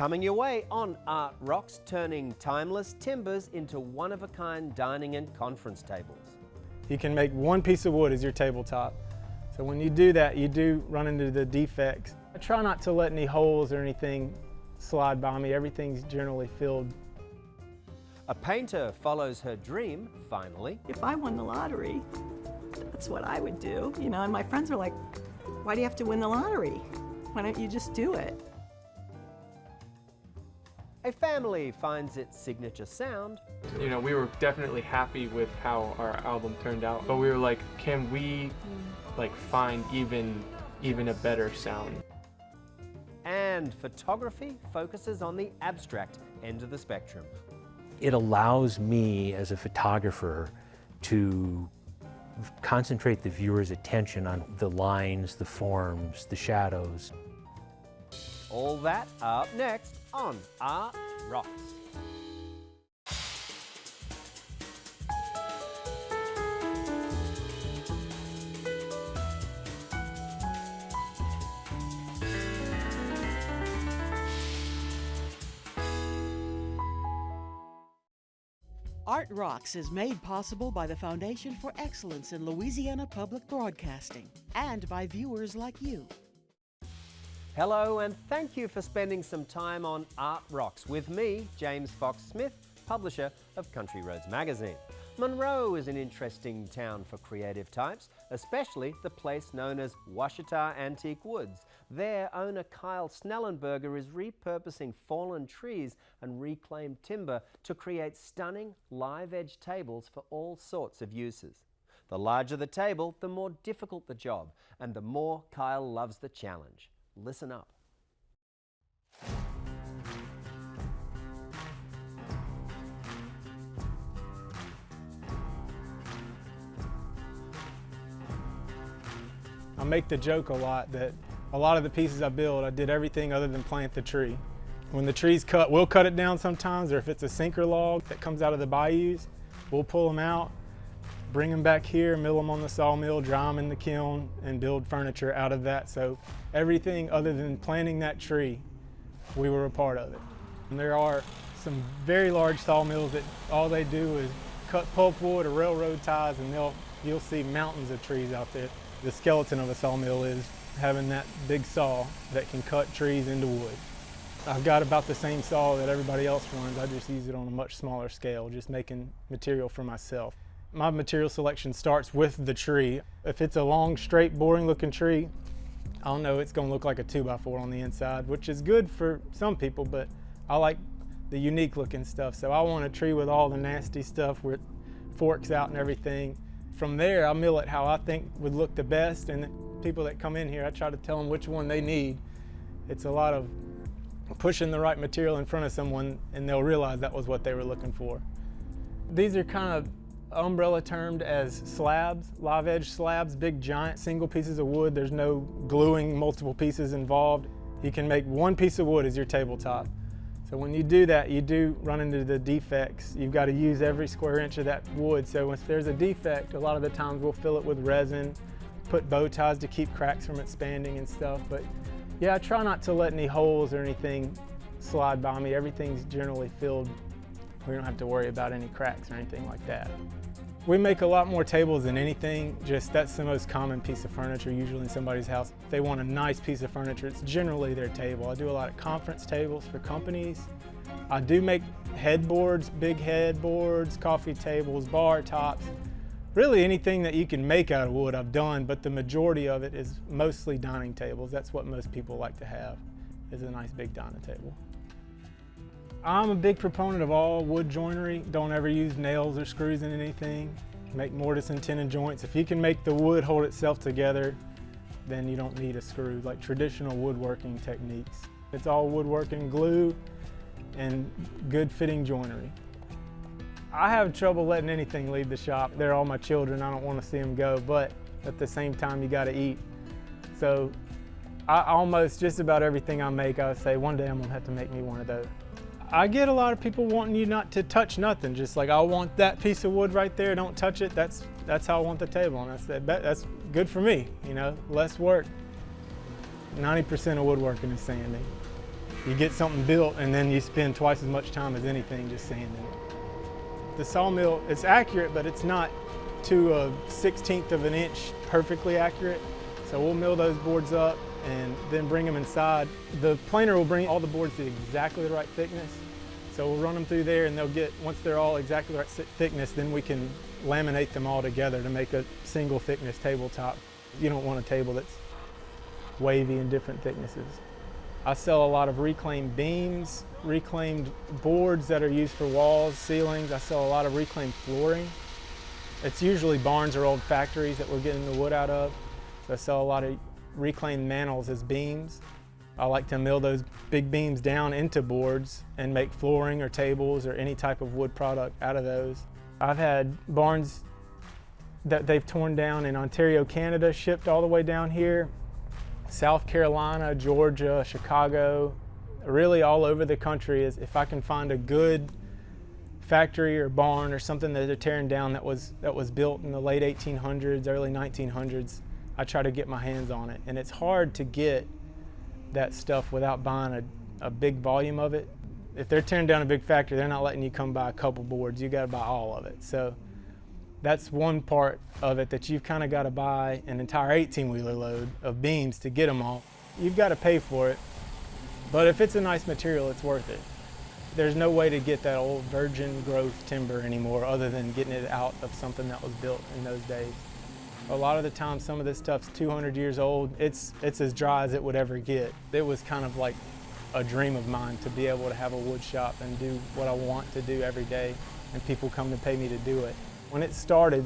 Coming your way on Art Rocks, turning timeless timbers into one-of-a-kind dining and conference tables. You can make one piece of wood as your tabletop. So when you do that, you do run into the defects. I try not to let any holes or anything slide by me. Everything's generally filled. A painter follows her dream, finally. If I won the lottery, that's what I would do, you know, and my friends are like, why do you have to win the lottery? Why don't you just do it? A family finds its signature sound. You know, we were definitely happy with how our album turned out, but we were like, can we find even a better sound? And photography focuses on the abstract end of the spectrum. It allows me as a photographer to concentrate the viewer's attention on the lines, the forms, the shadows. All that up next on Art Rocks. Art Rocks is made possible by the Foundation for Excellence in Louisiana Public Broadcasting and by viewers like you. Hello, and thank you for spending some time on Art Rocks with me, James Fox Smith, publisher of Country Roads magazine. Monroe is an interesting town for creative types, especially the place known as Washita Antique Woods. Their owner, Kyle Snellenberger, is repurposing fallen trees and reclaimed timber to create stunning live-edge tables for all sorts of uses. The larger the table, the more difficult the job, and the more Kyle loves the challenge. Listen up. I make the joke a lot that a lot of the pieces I build, I did everything other than plant the tree. When the tree's cut, we'll cut it down sometimes, or if it's a sinker log that comes out of the bayous, we'll pull them out, bring them back here, mill them on the sawmill, dry them in the kiln, and build furniture out of that. So everything other than planting that tree, we were a part of it. And there are some very large sawmills that all they do is cut pulpwood or railroad ties, and you'll see mountains of trees out there. The skeleton of a sawmill is having that big saw that can cut trees into wood. I've got about the same saw that everybody else runs. I just use it on a much smaller scale, just making material for myself. My material selection starts with the tree. If it's a long, straight, boring looking tree, I'll know it's gonna look like a 2x4 on the inside, which is good for some people, but I like the unique looking stuff. So I want a tree with all the nasty stuff where it forks out and everything. From there, I mill it how I think would look the best, and people that come in here, I try to tell them which one they need. It's a lot of pushing the right material in front of someone, and they'll realize that was what they were looking for. These are kind of umbrella termed as slabs, live edge slabs, big giant single pieces of wood. There's no gluing multiple pieces involved. You can make one piece of wood as your tabletop. So when you do that, you do run into the defects. You've got to use every square inch of that wood. So if there's a defect, a lot of the times we'll fill it with resin, put bow ties to keep cracks from expanding and stuff. But yeah, I try not to let any holes or anything slide by me. Everything's generally filled. We don't have to worry about any cracks or anything like that. We make a lot more tables than anything. Just that's the most common piece of furniture usually in somebody's house. If they want a nice piece of furniture, it's generally their table. I do a lot of conference tables for companies. I do make headboards, big headboards, coffee tables, bar tops. Really anything that you can make out of wood I've done, but the majority of it is mostly dining tables. That's what most people like to have, is a nice big dining table. I'm a big proponent of all wood joinery. Don't ever use nails or screws in anything. Make mortise and tenon joints. If you can make the wood hold itself together, then you don't need a screw, like traditional woodworking techniques. It's all woodworking, glue, and good fitting joinery. I have trouble letting anything leave the shop. They're all my children. I don't want to see them go, but at the same time, you got to eat. So I almost, just about everything I make, I would say one day I'm gonna have to make me one of those. I get a lot of people wanting you not to touch nothing, just like, I want that piece of wood right there, don't touch it. That's how I want the table, and that's good for me, you know, less work. 90% of woodworking is sanding. You get something built and then you spend twice as much time as anything just sanding it. The sawmill, it's accurate, but it's not to a 1/16 of an inch perfectly accurate. So we'll mill those boards up and then bring them inside. The planer will bring all the boards to exactly the right thickness. So we'll run them through there and they'll get, once they're all exactly the right thickness, then we can laminate them all together to make a single thickness tabletop. You don't want a table that's wavy in different thicknesses. I sell a lot of reclaimed beams, reclaimed boards that are used for walls, ceilings. I sell a lot of reclaimed flooring. It's usually barns or old factories that we're getting the wood out of. So I sell a lot of reclaimed mantles as beams. I like to mill those big beams down into boards and make flooring or tables or any type of wood product out of those. I've had barns that they've torn down in Ontario, Canada, shipped all the way down here. South Carolina, Georgia, Chicago, really all over the country. Is if I can find a good factory or barn or something that they're tearing down that was built in the late 1800s, early 1900s, I try to get my hands on it. And it's hard to get that stuff without buying a big volume of it. If they're tearing down a big factory, they're not letting you come buy a couple boards. You got to buy all of it. So that's one part of it, that you've kind of got to buy an entire 18-wheeler load of beams to get them all. You've got to pay for it, but if it's a nice material, it's worth it. There's no way to get that old virgin growth timber anymore other than getting it out of something that was built in those days. A lot of the time, some of this stuff's 200 years old. It's as dry as it would ever get. It was kind of like a dream of mine to be able to have a wood shop and do what I want to do every day, and people come to pay me to do it. When it started,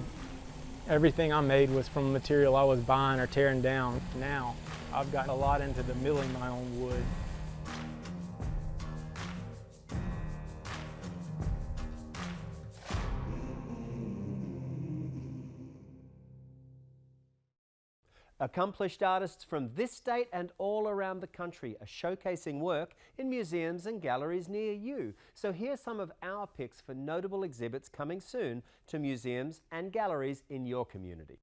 everything I made was from material I was buying or tearing down. Now, I've gotten a lot into the milling my own wood. Accomplished artists from this state and all around the country are showcasing work in museums and galleries near you. So here's some of our picks for notable exhibits coming soon to museums and galleries in your community.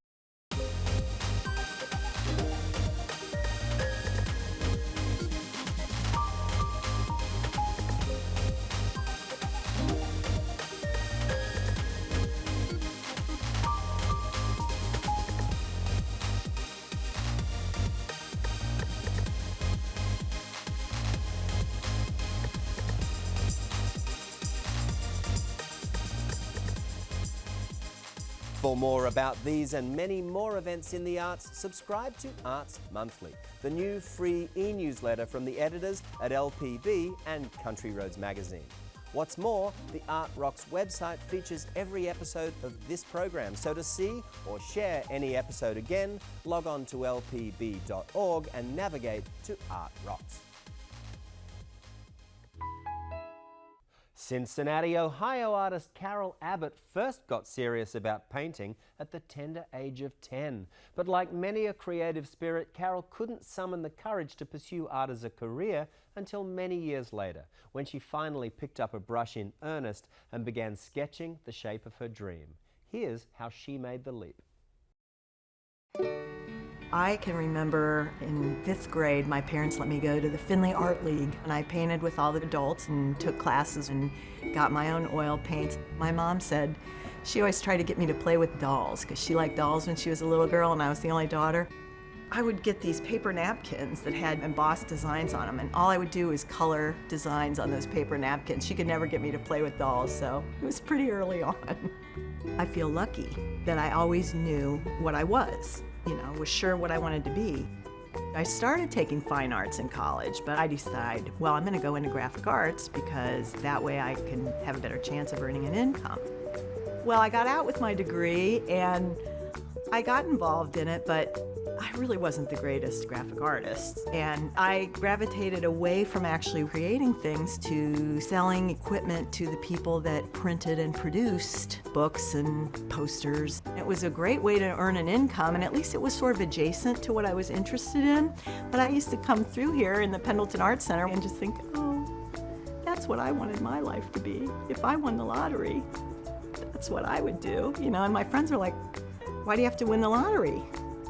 For more about these and many more events in the arts, subscribe to Arts Monthly, the new free e-newsletter from the editors at LPB and Country Roads Magazine. What's more, the Art Rocks website features every episode of this program, so to see or share any episode again, log on to lpb.org and navigate to Art Rocks. Cincinnati, Ohio artist Carol Abbott first got serious about painting at the tender age of 10. But like many a creative spirit, Carol couldn't summon the courage to pursue art as a career until many years later, when she finally picked up a brush in earnest and began sketching the shape of her dream. Here's how she made the leap. I can remember in 5th grade, my parents let me go to the Findlay Art League, and I painted with all the adults and took classes and got my own oil paints. My mom said she always tried to get me to play with dolls because she liked dolls when she was a little girl and I was the only daughter. I would get these paper napkins that had embossed designs on them, and all I would do is color designs on those paper napkins. She could never get me to play with dolls, so it was pretty early on. I feel lucky that I always knew what I was. Was sure what I wanted to be. I started taking fine arts in college, but I decided, well, I'm going to go into graphic arts because that way I can have a better chance of earning an income. Well, I got out with my degree and I got involved in it, but I really wasn't the greatest graphic artist. And I gravitated away from actually creating things to selling equipment to the people that printed and produced books and posters. It was a great way to earn an income, and at least it was sort of adjacent to what I was interested in. But I used to come through here in the Pendleton Art Center and just think, oh, that's what I wanted my life to be. If I won the lottery, that's what I would do. And my friends were like, why do you have to win the lottery?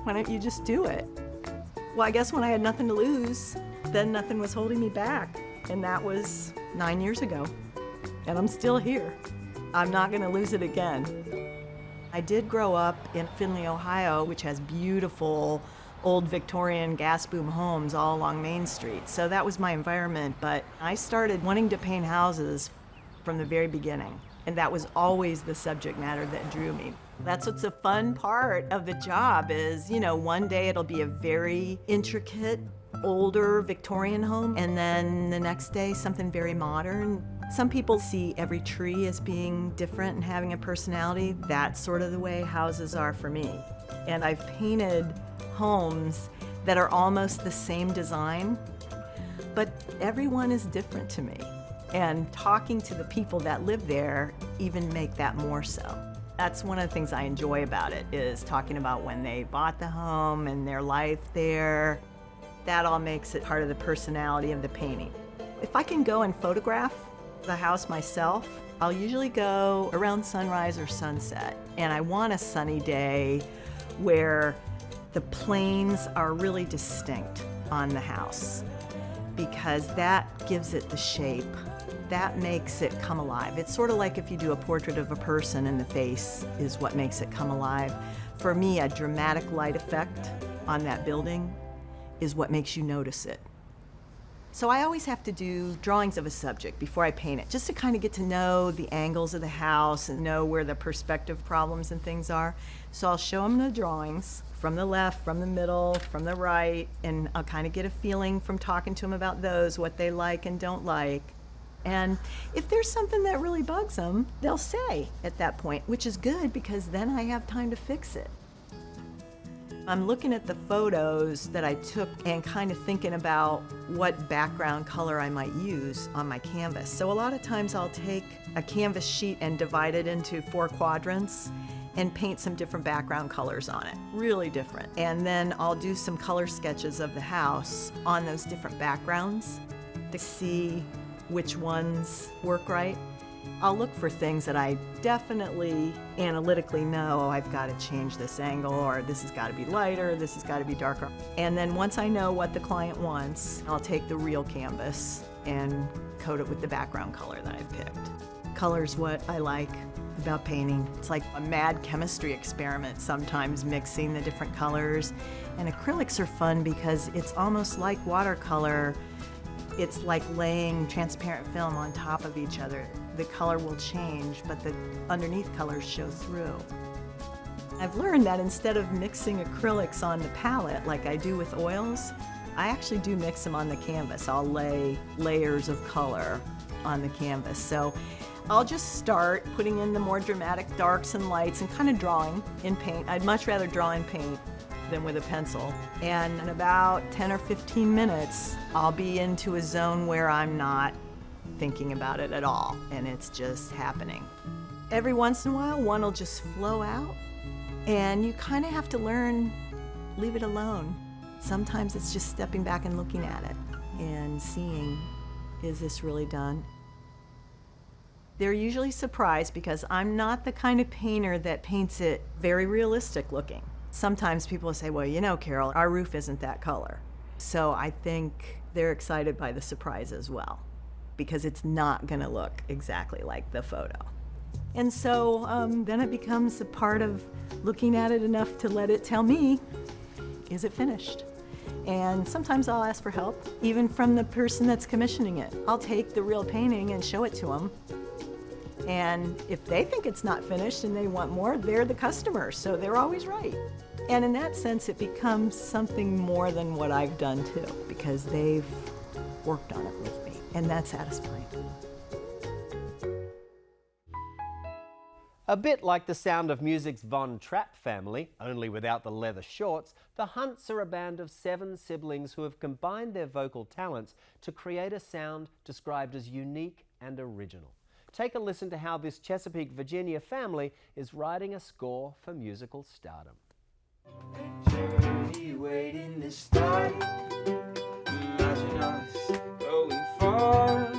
Why don't you just do it? Well, I guess when I had nothing to lose, then nothing was holding me back. And that was 9 years ago. And I'm still here. I'm not going to lose it again. I did grow up in Findlay, Ohio, which has beautiful old Victorian gas boom homes all along Main Street. So that was my environment. But I started wanting to paint houses from the very beginning. And that was always the subject matter that drew me. That's what's a fun part of the job is, one day it'll be a very intricate, older Victorian home, and then the next day something very modern. Some people see every tree as being different and having a personality. That's sort of the way houses are for me. And I've painted homes that are almost the same design, but everyone is different to me. And talking to the people that live there even make that more so. That's one of the things I enjoy about it, is talking about when they bought the home and their life there. That all makes it part of the personality of the painting. If I can go and photograph the house myself, I'll usually go around sunrise or sunset. And I want a sunny day where the planes are really distinct on the house, because that gives it the shape. That makes it come alive. It's sort of like if you do a portrait of a person and the face is what makes it come alive. For me, a dramatic light effect on that building is what makes you notice it. So I always have to do drawings of a subject before I paint it, just to kind of get to know the angles of the house and know where the perspective problems and things are. So I'll show them the drawings from the left, from the middle, from the right, and I'll kind of get a feeling from talking to them about those, what they like and don't like. And if there's something that really bugs them, they'll say at that point, which is good because then I have time to fix it. I'm looking at the photos that I took and kind of thinking about what background color I might use on my canvas. So a lot of times I'll take a canvas sheet and divide it into 4 quadrants and paint some different background colors on it, really different. And then I'll do some color sketches of the house on those different backgrounds to see which ones work right. I'll look for things that I definitely analytically know, I've got to change this angle, or this has got to be lighter, this has got to be darker. And then once I know what the client wants, I'll take the real canvas and coat it with the background color that I've picked. Color's what I like about painting. It's like a mad chemistry experiment sometimes, mixing the different colors. And acrylics are fun because it's almost like watercolor. It's like laying transparent film on top of each other. The color will change, but the underneath colors show through. I've learned that instead of mixing acrylics on the palette like I do with oils, I actually do mix them on the canvas. I'll lay layers of color on the canvas. So I'll just start putting in the more dramatic darks and lights and kind of drawing in paint. I'd much rather draw in paint than with a pencil. And in about 10 or 15 minutes, I'll be into a zone where I'm not thinking about it at all, and it's just happening. Every once in a while, one will just flow out, and you kind of have to learn, leave it alone. Sometimes it's just stepping back and looking at it and seeing, is this really done? They're usually surprised because I'm not the kind of painter that paints it very realistic looking. Sometimes people will say, well, Carol, our roof isn't that color. So I think they're excited by the surprise as well, because it's not gonna look exactly like the photo. And so then it becomes a part of looking at it enough to let it tell me, is it finished? And sometimes I'll ask for help, even from the person that's commissioning it. I'll take the real painting and show it to them. And if they think it's not finished and they want more, they're the customer, so they're always right. And in that sense, it becomes something more than what I've done too, because they've worked on it with me, and that's satisfying. A bit like the Sound of Music's Von Trapp family, only without the leather shorts, the Hunts are a band of 7 siblings who have combined their vocal talents to create a sound described as unique and original. Take a listen to how this Chesapeake, Virginia family is writing a score for musical stardom. Journey waiting to start. Imagine us going far.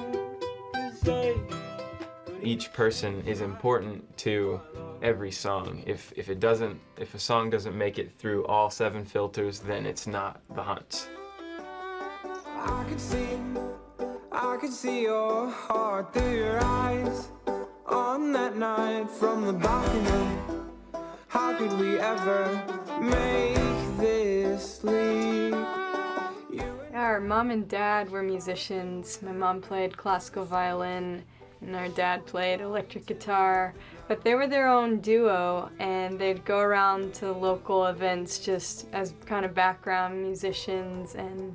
Each person is important to every song. If a song doesn't make it through all 7 filters, then it's not the Hunts. I could sing, I could see your heart through your eyes on that night from the balcony. How could we ever make this leap? Our mom and dad were musicians. My mom played classical violin and our dad played electric guitar, but they were their own duo and they'd go around to local events just as kind of background musicians. And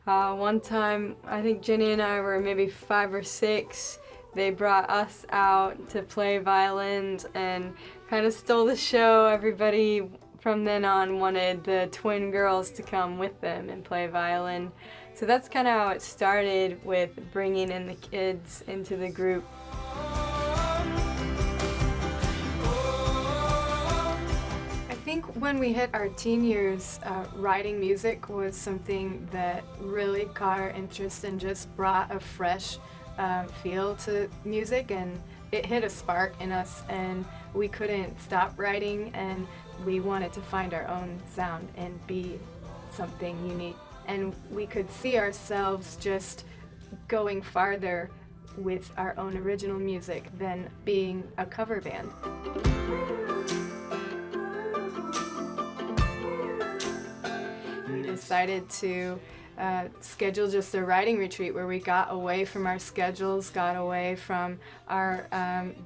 one time, I think Jenny and I were maybe 5 or 6, they brought us out to play violins and kind of stole the show. Everybody from then on wanted the twin girls to come with them and play violin. So that's kind of how it started, with bringing in the kids into the group. I think when we hit our teen years, writing music was something that really caught our interest and just brought a fresh feel to music, and it hit a spark in us and we couldn't stop writing, and we wanted to find our own sound and be something unique. And we could see ourselves just going farther with our own original music than being a cover band. We decided to schedule just a writing retreat where we got away from our schedules, got away from our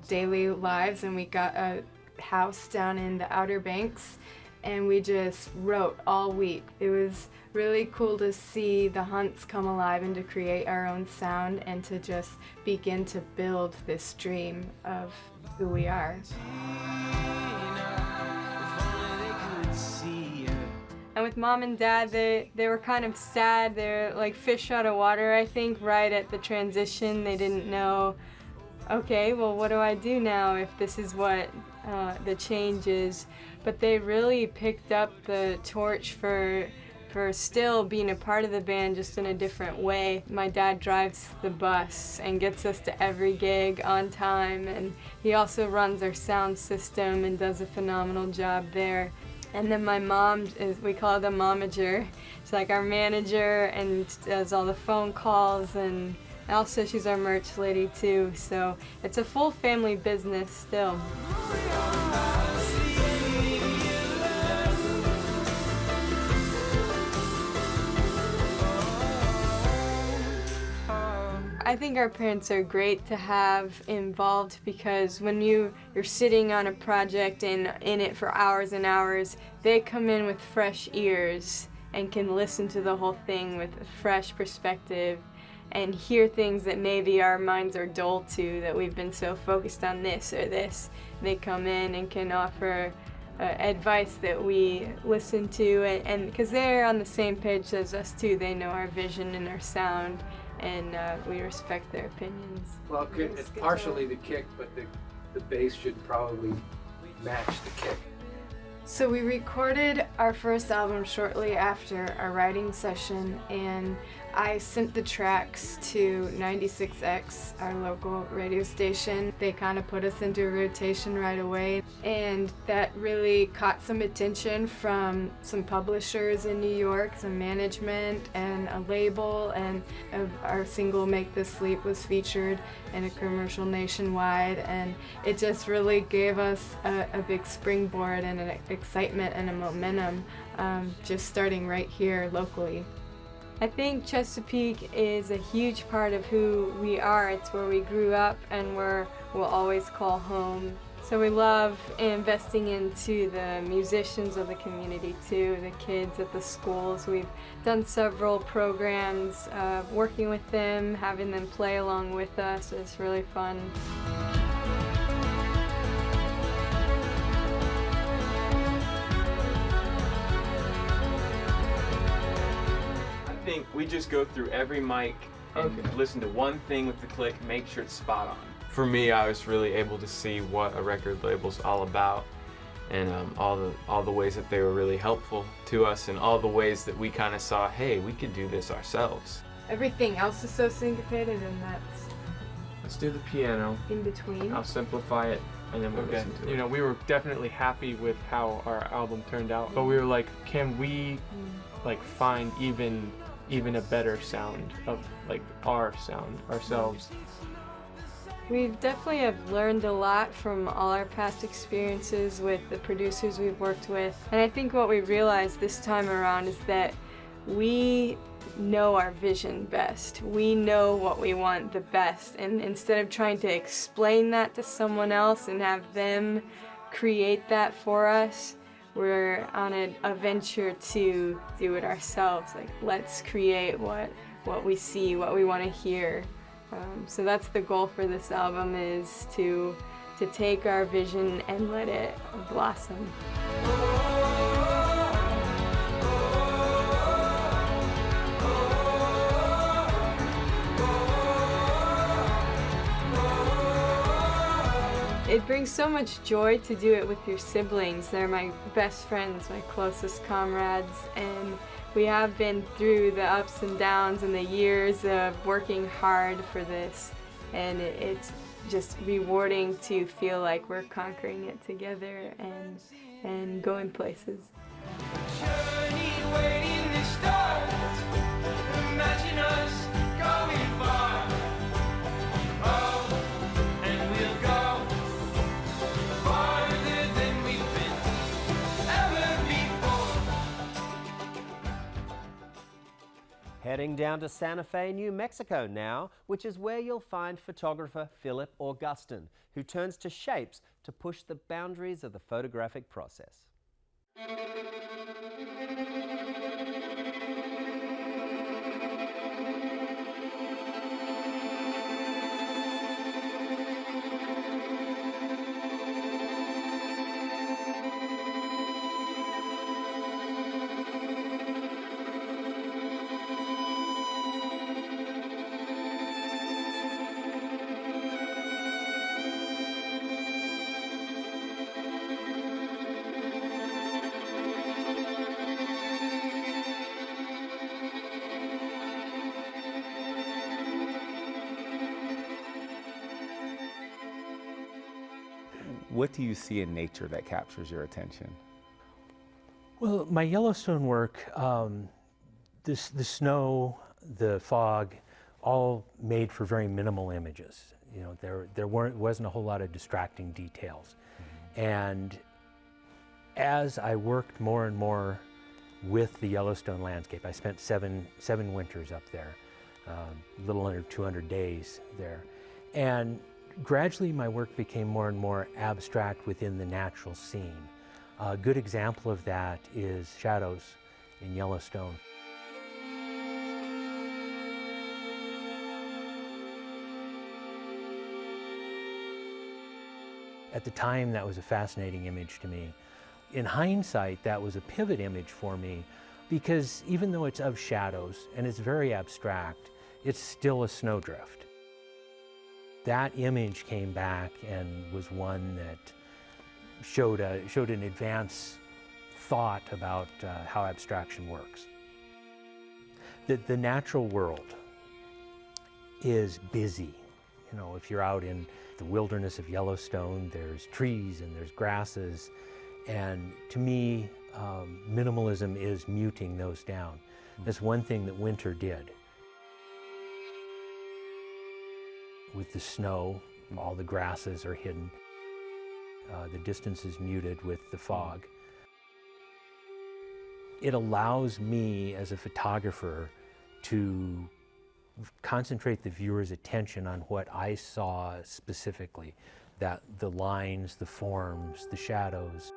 daily lives, and we got a house down in the Outer Banks and we just wrote all week. It was really cool to see the hunts come alive and to create our own sound and to just begin to build this dream of who we are. And with mom and dad, they were kind of sad. They're like fish out of water, I think, right at the transition. They didn't know, okay, well, what do I do now if this is what the change is? But they really picked up the torch for still being a part of the band, just in a different way. My dad drives the bus and gets us to every gig on time, and he also runs our sound system and does a phenomenal job there. And then my mom, we call her the momager. She's like our manager and does all the phone calls, and also she's our merch lady too. So it's a full family business still. I think our parents are great to have involved, because when you're sitting on a project and in it for hours and hours, they come in with fresh ears and can listen to the whole thing with a fresh perspective and hear things that maybe our minds are dull to, that we've been so focused on this or this. They come in and can offer advice that we listen to, and because they're on the same page as us too, they know our vision and our sound, and we respect their opinions. Well, it's partially the kick, but the bass should probably match the kick. So we recorded our first album shortly after our writing session, and I sent the tracks to 96X, our local radio station. They kind of put us into a rotation right away, and that really caught some attention from some publishers in New York, some management and a label, and our single Make This Leap was featured in a commercial nationwide, and it just really gave us a big springboard and an excitement and a momentum, just starting right here locally. I think Chesapeake is a huge part of who we are. It's where we grew up and where we'll always call home. So we love investing into the musicians of the community too, the kids at the schools. We've done several programs working with them, having them play along with us. It's really fun. I think we just go through every mic and listen to one thing with the click, make sure it's spot on. For me, I was really able to see what a record label's all about, and all the ways that they were really helpful to us, and all the ways that we kind of saw, hey, we could do this ourselves. Everything else is so syncopated, and Let's do the piano. in between. I'll simplify it, and then we'll listen to it. You know, we were definitely happy with how our album turned out, but we were like, can we like find even even a better sound of like our sound ourselves. We definitely have learned a lot from all our past experiences with the producers we've worked with. And I think what we realized this time around is that we know our vision best. We know what we want the best. And instead of trying to explain that to someone else and have them create that for us, we're on a venture to do it ourselves. Like, let's create what we see, what we want to hear. So that's the goal for this album, is to take our vision and let it blossom. It brings so much joy to do it with your siblings. They're my best friends, my closest comrades, and we have been through the ups and downs and the years of working hard for this, and it's just rewarding to feel like we're conquering it together and going places. Imagine us going far. Oh, and we'll go farther than we've been ever before. Heading down to Santa Fe, New Mexico now, which is where you'll find photographer Philip Augustine, who turns to shapes to push the boundaries of the photographic process. What do you see in nature that captures your attention? Well, my Yellowstone work, the snow, the fog, all made for very minimal images. You know, there wasn't a whole lot of distracting details. And as I worked more and more with the Yellowstone landscape, I spent seven winters up there, a little under 200 days there. And gradually my work became more and more abstract within the natural scene. A good example of that is shadows in Yellowstone. At the time, that was a fascinating image to me. In hindsight, that was a pivot image for me, because even though it's of shadows and it's very abstract, it's still a snowdrift. That image came back and was one that showed an advanced thought about how abstraction works. The natural world is busy. You know, if you're out in the wilderness of Yellowstone, there's trees and there's grasses, and to me, minimalism is muting those down. That's one thing that winter did. With the snow, all the grasses are hidden. The distance is muted with the fog. It allows me as a photographer to concentrate the viewer's attention on what I saw specifically, that the lines, the forms, the shadows.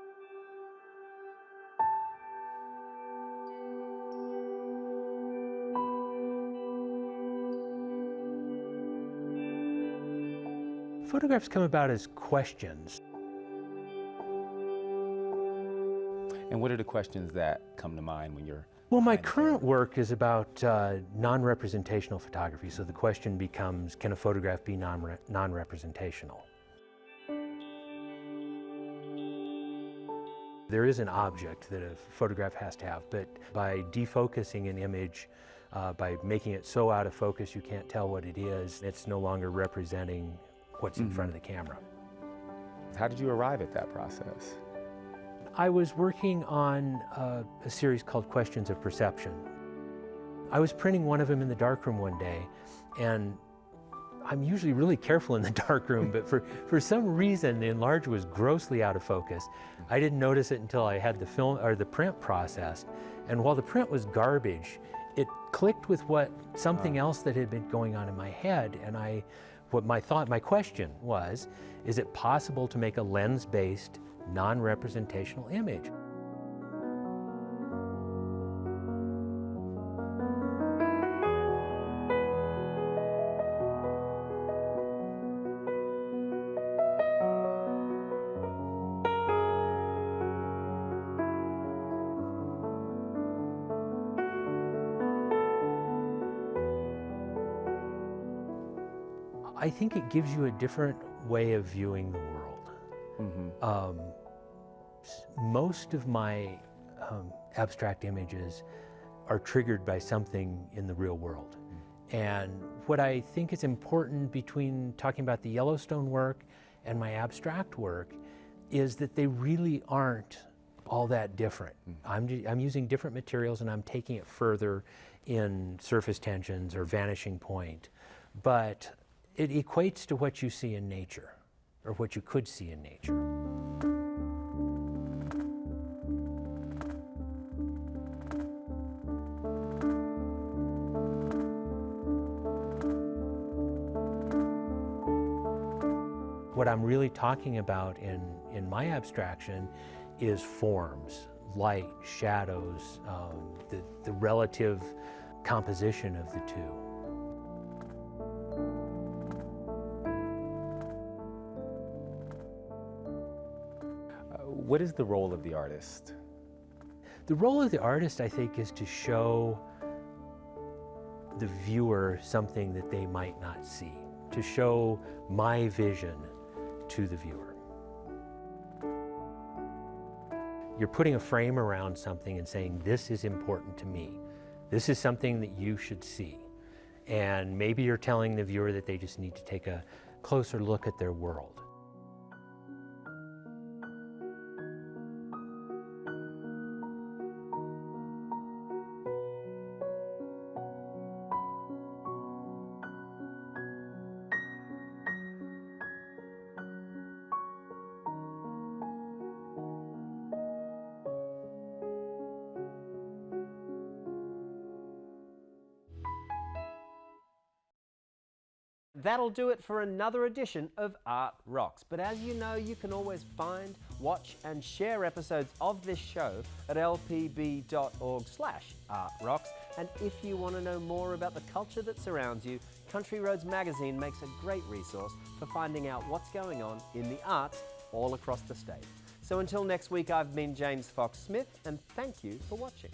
Photographs come about as questions. And what are the questions that come to mind when you're... Well, my current work is about non-representational photography, so the question becomes, can a photograph be non-representational? There is an object that a photograph has to have, but by defocusing an image, by making it so out of focus you can't tell what it is, it's no longer representing what's in front of the camera. How did you arrive at that process? I was working on a series called Questions of Perception. I was printing one of them in the darkroom one day, and I'm usually really careful in the darkroom, but for some reason the enlarger was grossly out of focus. I didn't notice it until I had the film or the print processed, and while the print was garbage, it clicked with something else that had been going on in my head, and my question was, is it possible to make a lens-based, non-representational image? I think it gives you a different way of viewing the world. Mm-hmm. Most of my abstract images are triggered by something in the real world. Mm-hmm. And what I think is important between talking about the Yellowstone work and my abstract work is that they really aren't all that different. Mm-hmm. I'm using different materials, and I'm taking it further in surface tensions or vanishing point. But it equates to what you see in nature, or what you could see in nature. What I'm really talking about in my abstraction is forms, light, shadows, the relative composition of the two. What is the role of the artist? The role of the artist, I think, is to show the viewer something that they might not see, to show my vision to the viewer. You're putting a frame around something and saying, this is important to me. This is something that you should see. And maybe you're telling the viewer that they just need to take a closer look at their world. That'll do it for another edition of Art Rocks. But as you know, you can always find, watch and share episodes of this show at lpb.org/artrocks. And if you want to know more about the culture that surrounds you, Country Roads Magazine makes a great resource for finding out what's going on in the arts all across the state. So until next week, I've been James Fox Smith, and thank you for watching.